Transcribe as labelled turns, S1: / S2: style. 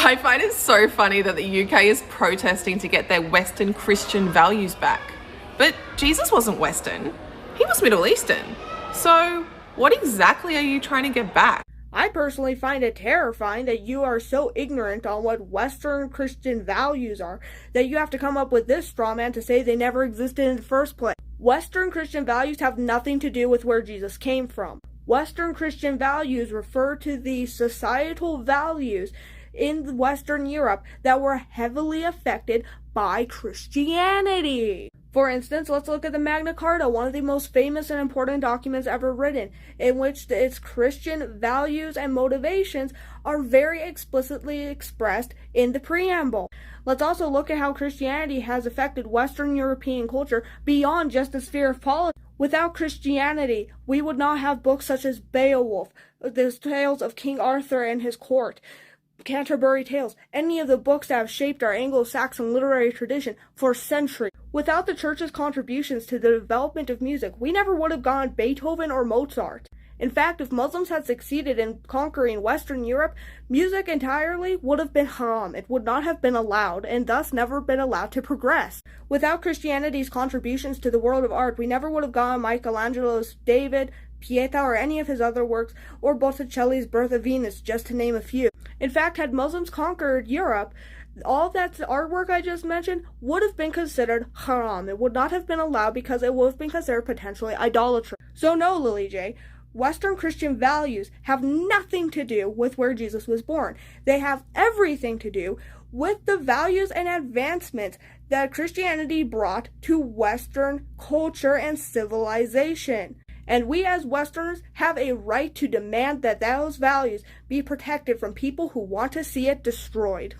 S1: I find it so funny that the UK is protesting to get their Western Christian values back. But Jesus wasn't Western, he was Middle Eastern. So, what exactly are you trying to get back?
S2: I personally find it terrifying that you are so ignorant on what Western Christian values are that you have to come up with this straw man to say they never existed in the first place. Western Christian values have nothing to do with where Jesus came from. Western Christian values refer to the societal values in Western Europe that were heavily affected by Christianity. For instance, let's look at the Magna Carta, one of the most famous and important documents ever written, in which its Christian values and motivations are very explicitly expressed in the preamble. Let's also look at how Christianity has affected Western European culture beyond just the sphere of politics. Without Christianity, we would not have books such as Beowulf, the tales of King Arthur and his court, Canterbury Tales, any of the books that have shaped our Anglo-Saxon literary tradition for centuries. Without the church's contributions to the development of music, we never would have gotten Beethoven or Mozart. In fact, if Muslims had succeeded in conquering Western Europe, music entirely would have been haram. It would not have been allowed, and thus never been allowed to progress. Without Christianity's contributions to the world of art, we never would have gotten Michelangelo's David, Pieta, or any of his other works, or Botticelli's Birth of Venus, just to name a few. In fact, had Muslims conquered Europe, all that artwork I just mentioned would have been considered haram. It would not have been allowed because it would have been considered potentially idolatry. So no, Lily J., Western Christian values have nothing to do with where Jesus was born. They have everything to do with the values and advancements that Christianity brought to Western culture and civilization. And we as Westerners have a right to demand that those values be protected from people who want to see it destroyed.